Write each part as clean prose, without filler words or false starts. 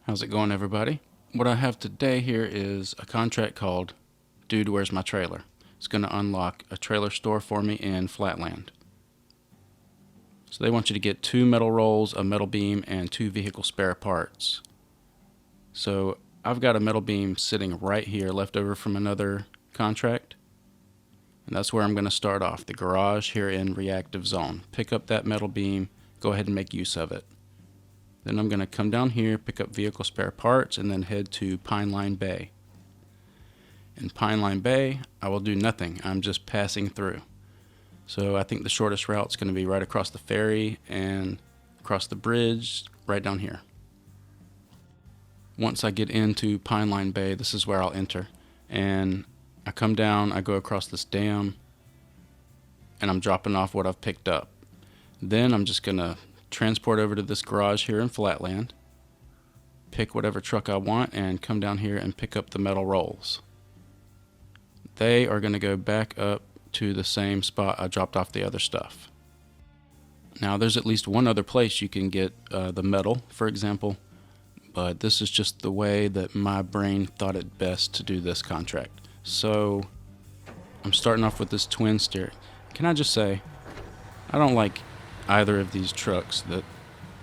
How's it going, everybody? What I have today here is a contract called Dude, Where's My Trailer? It's going to unlock a trailer store for me in Flatland. So they want you to get 2 metal rolls, a metal beam, and 2 vehicle spare parts. So I've got a metal beam sitting right here left over from another contract. And that's where I'm going to start off, the garage here in Reactive Zone. Pick up that metal beam, go ahead and make use of it. Then I'm going to come down here, pick up vehicle spare parts, and then head to Pineline Bay. In Pineline Bay, I will do nothing. I'm just passing through. So I think the shortest route is going to be right across the ferry and across the bridge right down here. Once I get into Pineline Bay, this is where I'll enter. And I come down, I go across this dam, and I'm dropping off what I've picked up. Then I'm just going to transport over to this garage here in Flatland, pick whatever truck I want, and come down here and pick up the metal rolls. They are going to go back up to the same spot I dropped off the other stuff. Now there's at least one other place you can get the metal, for example, but this is just the way that my brain thought it best to do this contract. So I'm starting off with this Twinsteer. Can I just say, I don't like either of these trucks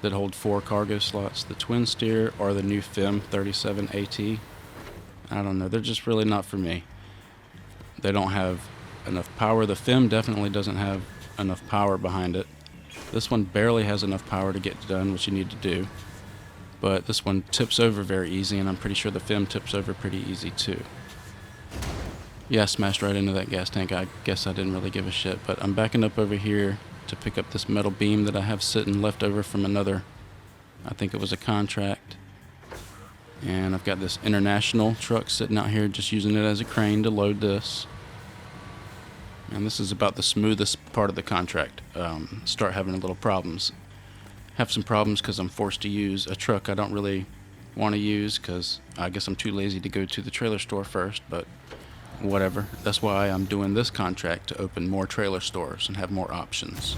that hold 4 cargo slots, the Twinsteer or the new FEM 37 AT. I don't know, they're just really not for me. They don't have enough power. The FEM definitely doesn't have enough power behind it. This one barely has enough power to get done what you need to do. But this one tips over very easy, and I'm pretty sure the FEM tips over pretty easy too. Yeah, I smashed right into that gas tank. I guess I didn't really give a shit, but I'm backing up over here to pick up this metal beam that I have sitting left over from another, I think it was a contract. And I've got this international truck sitting out here just using it as a crane to load this. And this is about the smoothest part of the contract. Start having a little problems. Have some problems because I'm forced to use a truck I don't really want to use because I guess I'm too lazy to go to the trailer store first, but whatever. That's why I'm doing this contract, to open more trailer stores and have more options.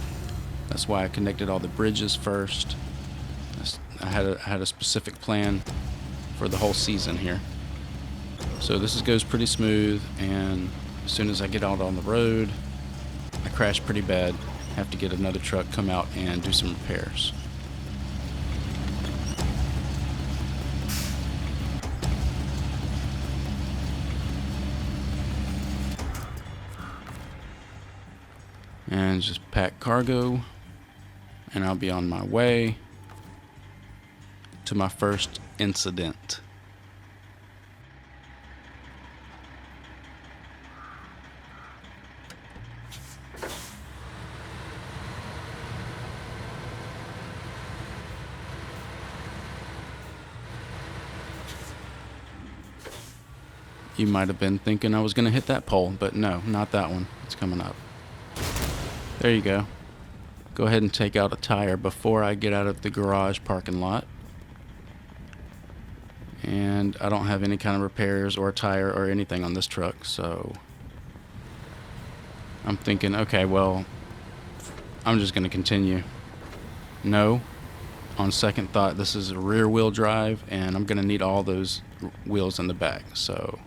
That's why I connected all the bridges first. I had a specific plan for the whole season here. So this goes pretty smooth, and as soon as I get out on the road, I crash pretty bad. Have to get another truck, come out and do some repairs. And just pack cargo, and I'll be on my way to my first incident. You might have been thinking I was going to hit that pole, but no, not that one. It's coming up. There you go. Go ahead and take out a tire before I get out of the garage parking lot. And I don't have any kind of repairs or tire or anything on this truck, so I'm thinking, okay, well, I'm just going to continue. No, on second thought, this is a rear wheel drive, and I'm going to need all those wheels in the back. So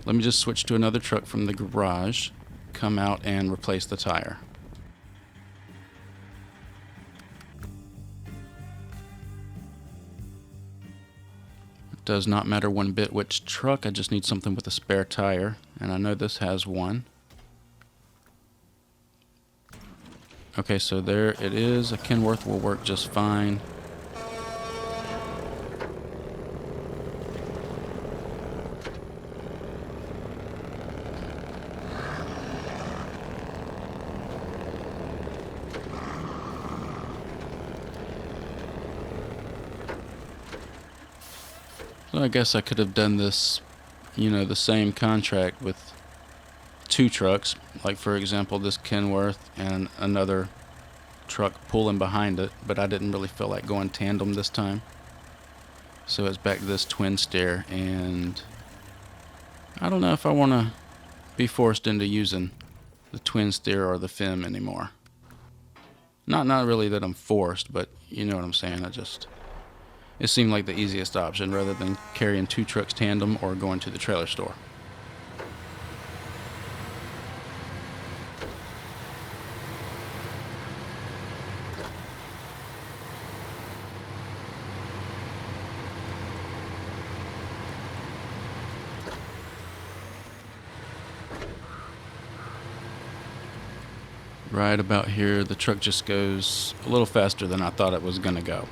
let me just switch to another truck from the garage, come out and replace the tire. Does not matter one bit which truck, I just need something with a spare tire, and I know this has one. Okay, so there it is. A Kenworth will work just fine. So I guess I could have done this, the same contract with 2 trucks, like for example this Kenworth and another truck pulling behind it, but I didn't really feel like going tandem this time. So it's back to this Twinsteer, and I don't know if I want to be forced into using the Twinsteer or the FEM anymore. Not really that I'm forced, but you know what I'm saying. It seemed like the easiest option rather than carrying 2 trucks tandem or going to the trailer store. Right about here, the truck just goes a little faster than I thought it was going to go.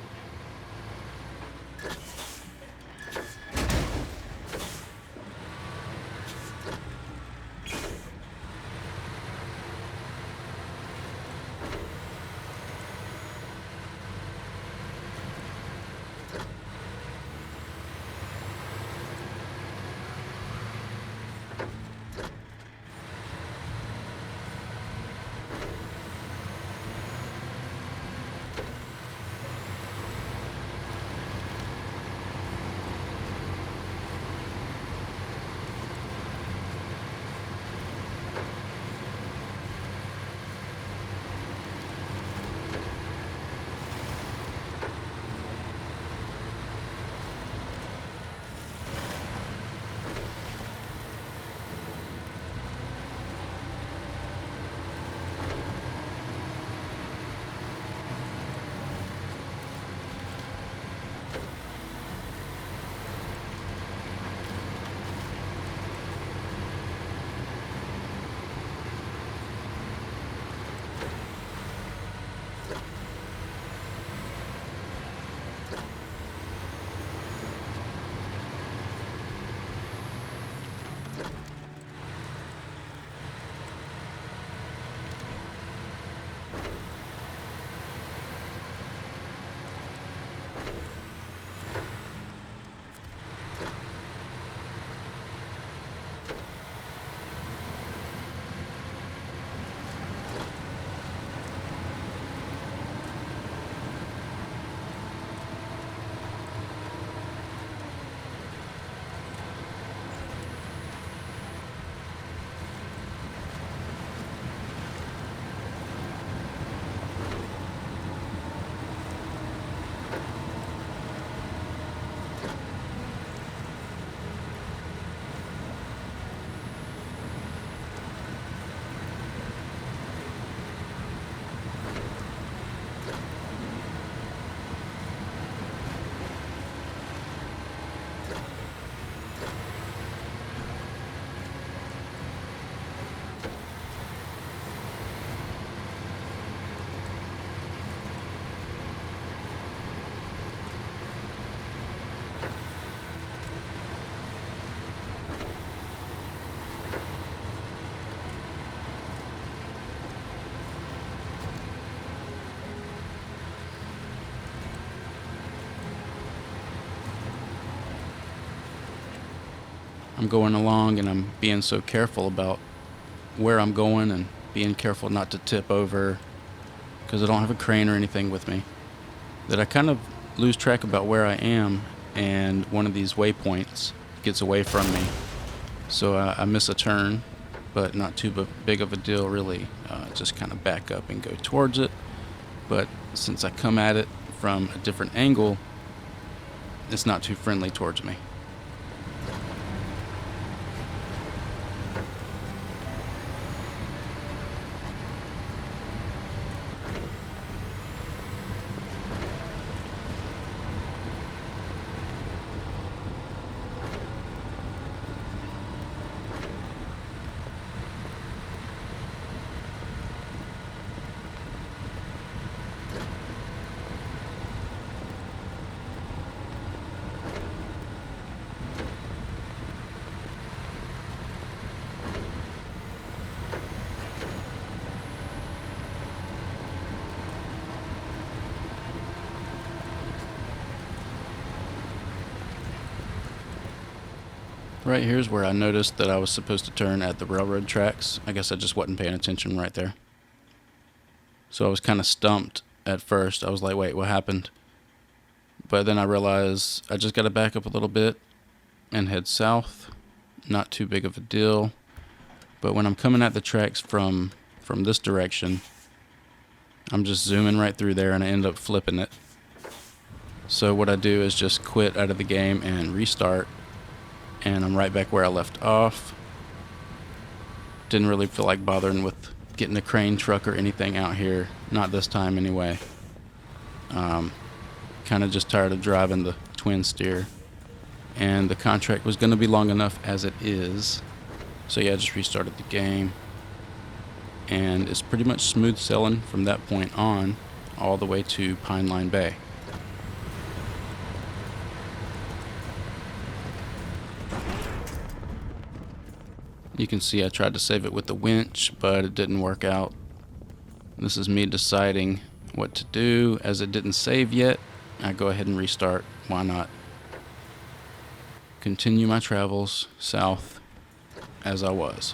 I'm going along and I'm being so careful about where I'm going and being careful not to tip over because I don't have a crane or anything with me, that I kind of lose track about where I am, and one of these waypoints gets away from me. So I miss a turn, but not too big of a deal really. Just kind of back up and go towards it. But since I come at it from a different angle, it's not too friendly towards me. Right here's where I noticed that I was supposed to turn at the railroad tracks. I guess I just wasn't paying attention right there. So I was kind of stumped at first. I was like, wait, what happened? But then I realized I just got to back up a little bit and head south. Not too big of a deal. But when I'm coming at the tracks from this direction, I'm just zooming right through there and I end up flipping it. So what I do is just quit out of the game and restart, and I'm right back where I left off. Didn't really feel like bothering with getting a crane truck or anything out here, not this time anyway. Kind of just tired of driving the Twinsteer, and the contract was going to be long enough as it is. So yeah, I just restarted the game, and it's pretty much smooth sailing from that point on all the way to Pineline Bay. You can see I tried to save it with the winch, but it didn't work out. This is me deciding what to do. As it didn't save yet, I go ahead and restart. Why not? Continue my travels south as I was.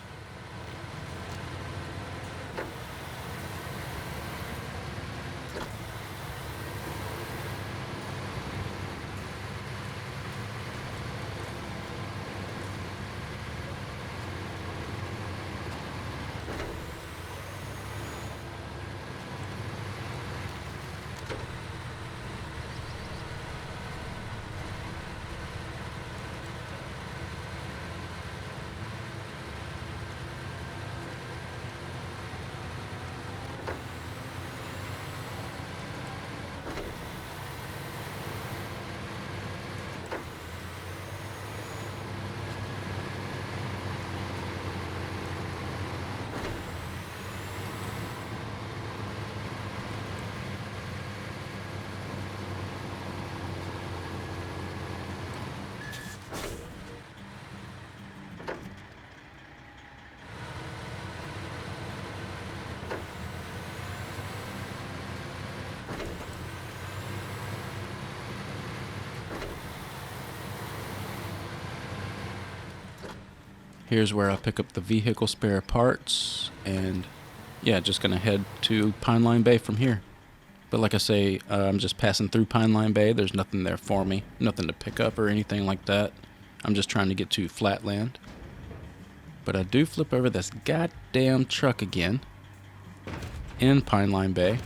Here's where I pick up the vehicle spare parts, and yeah, just gonna head to Pineline Bay from here. But like I say, I'm just passing through Pineline Bay. There's nothing there for me, nothing to pick up or anything like that. I'm just trying to get to Flatland. But I do flip over this goddamn truck again in Pineline Bay.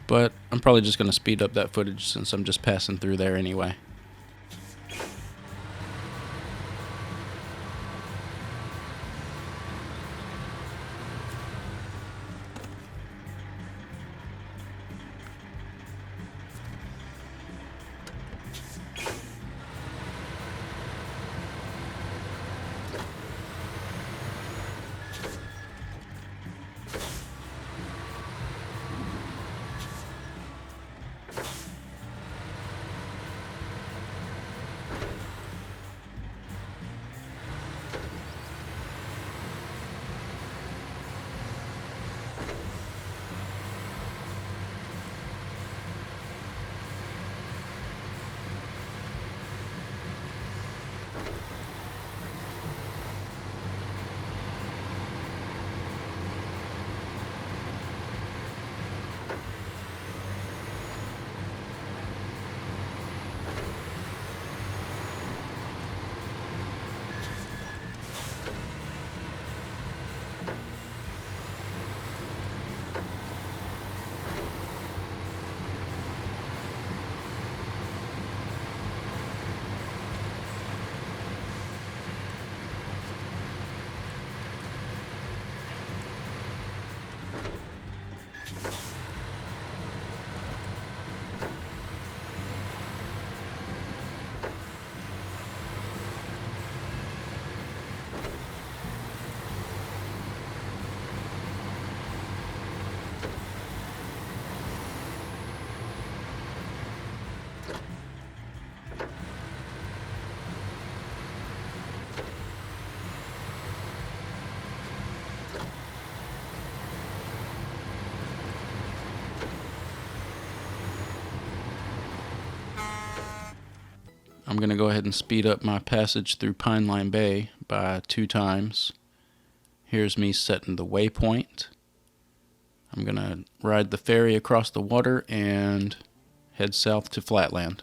But I'm probably just gonna speed up that footage since I'm just passing through there anyway. I'm going to go ahead and speed up my passage through Pineline Bay by 2 times. Here's me setting the waypoint. I'm going to ride the ferry across the water and head south to Flatland.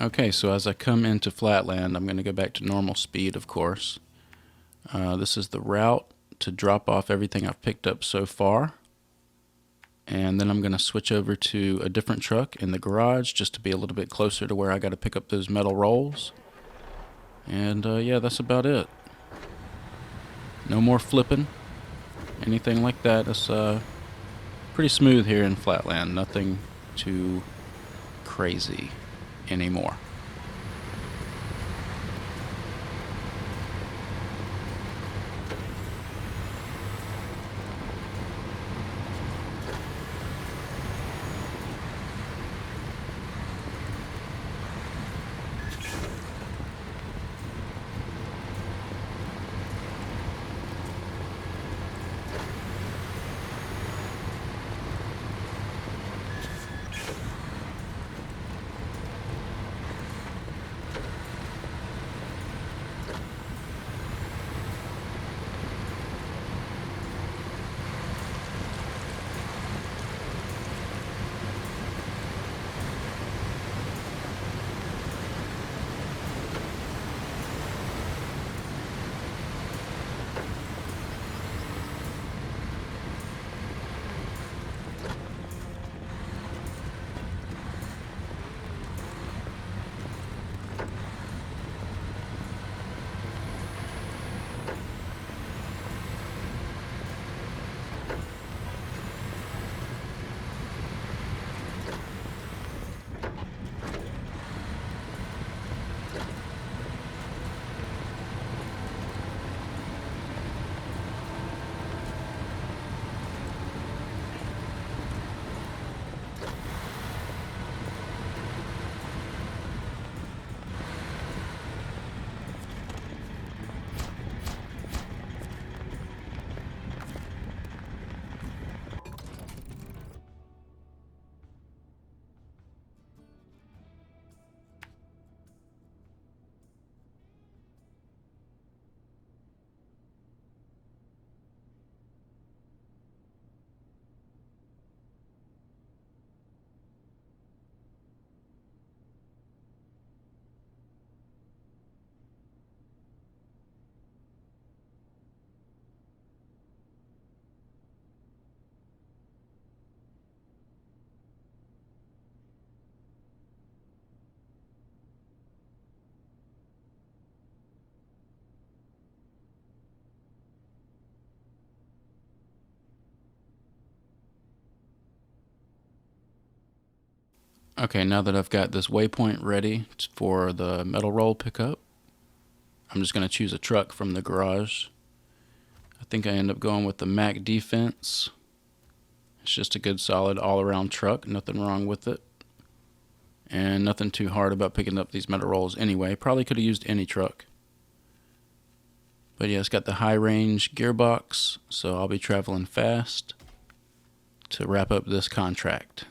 Okay, so as I come into Flatland, I'm going to go back to normal speed, of course. This is the route to drop off everything I've picked up so far. And then I'm going to switch over to a different truck in the garage just to be a little bit closer to where I got to pick up those metal rolls. And yeah, that's about it. No more flipping, anything like that. It's pretty smooth here in Flatland. Nothing too crazy anymore. Okay, now that I've got this waypoint ready for the metal roll pickup, I'm just going to choose a truck from the garage. I think I end up going with the Mack Defense. It's just a good solid all-around truck, nothing wrong with it. And nothing too hard about picking up these metal rolls anyway. Probably could have used any truck. But yeah, it's got the high range gearbox, so I'll be traveling fast to wrap up this contract.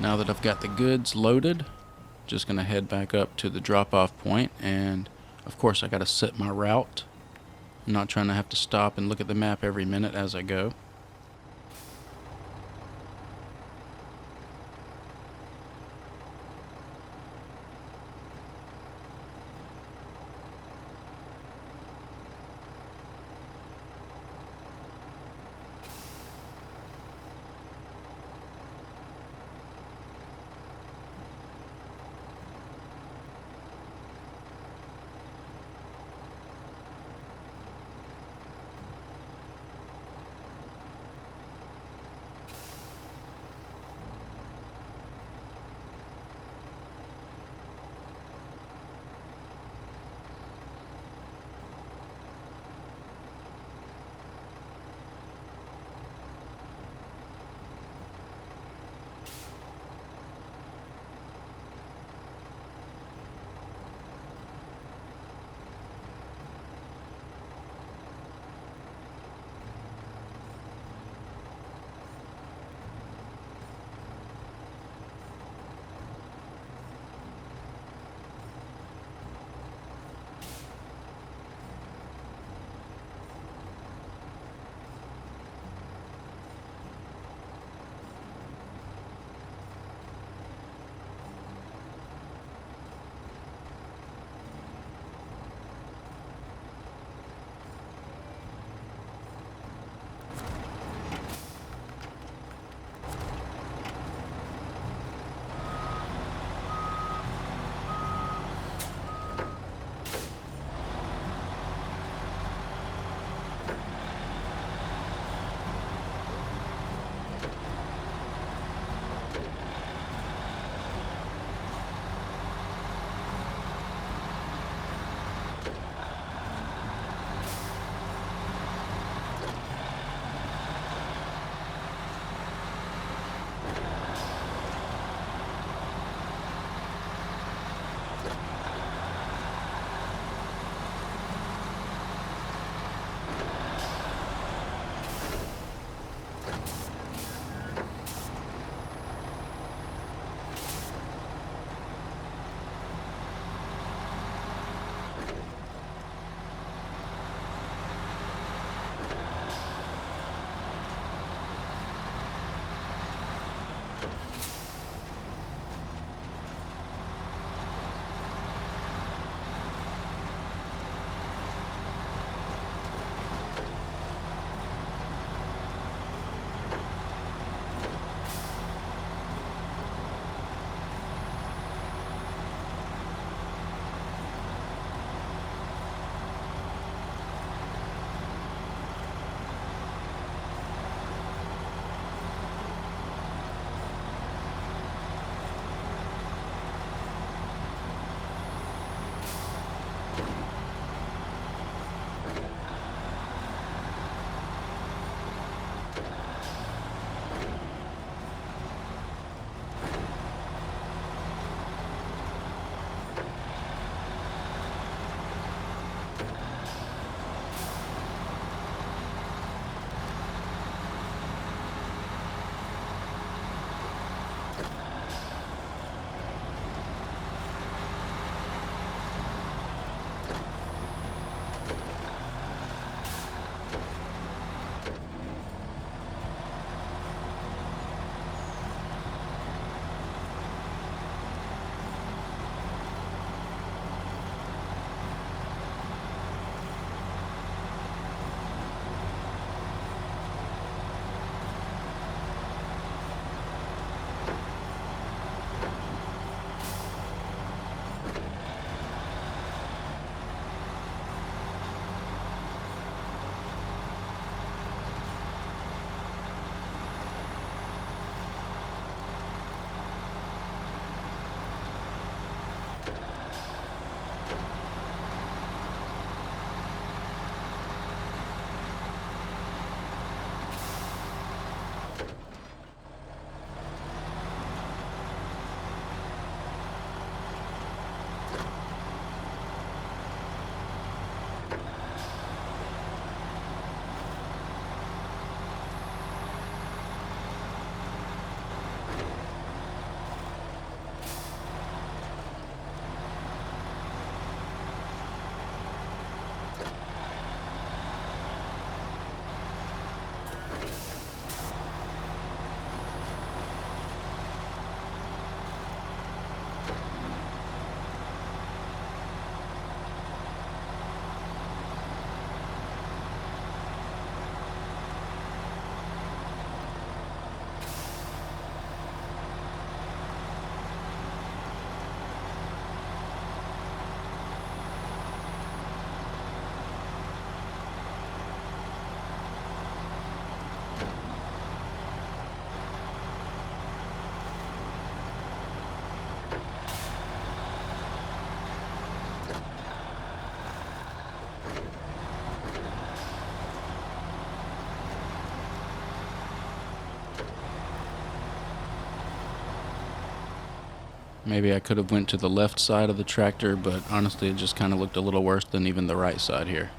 Now that I've got the goods loaded, just gonna head back up to the drop-off point, and of course I gotta set my route. I'm not trying to have to stop and look at the map every minute as I go. Maybe I could have went to the left side of the tractor, but honestly it just kind of looked a little worse than even the right side here.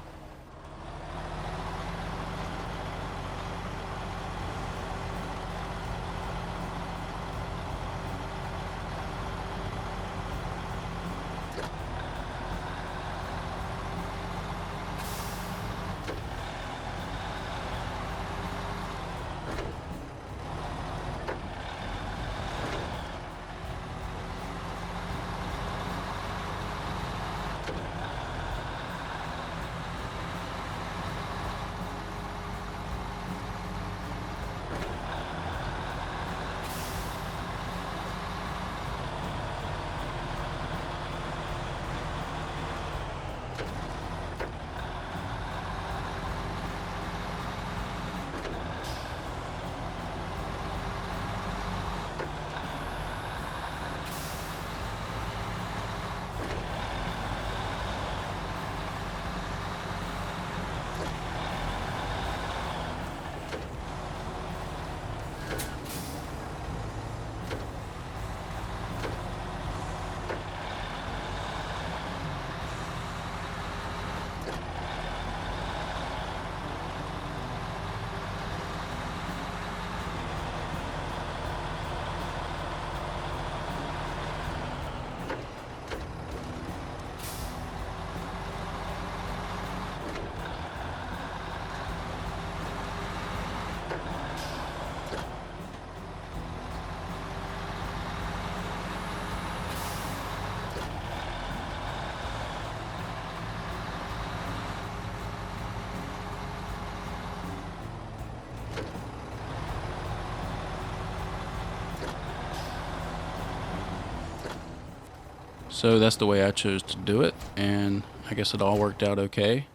So that's the way I chose to do it, and I guess it all worked out okay,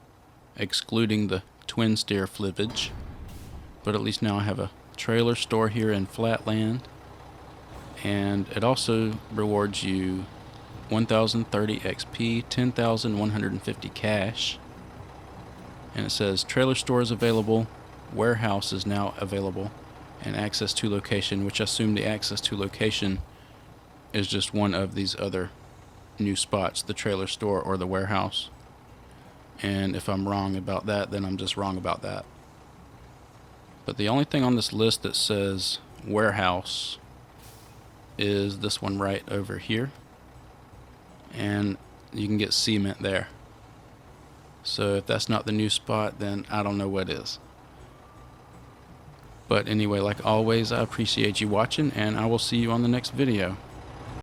excluding the Twinsteer flippage. But at least now I have a trailer store here in Flatland, and it also rewards you 1030 XP, 10,150 cash, and it says trailer store is available, warehouse is now available, and access to location, which I assume the access to location is just one of these other new spots, the trailer store or the warehouse. And if I'm wrong about that, then I'm just wrong about that. But the only thing on this list that says warehouse is this one right over here, and you can get cement there. So if that's not the new spot, then I don't know what is. But anyway, like always, I appreciate you watching, and I will see you on the next video.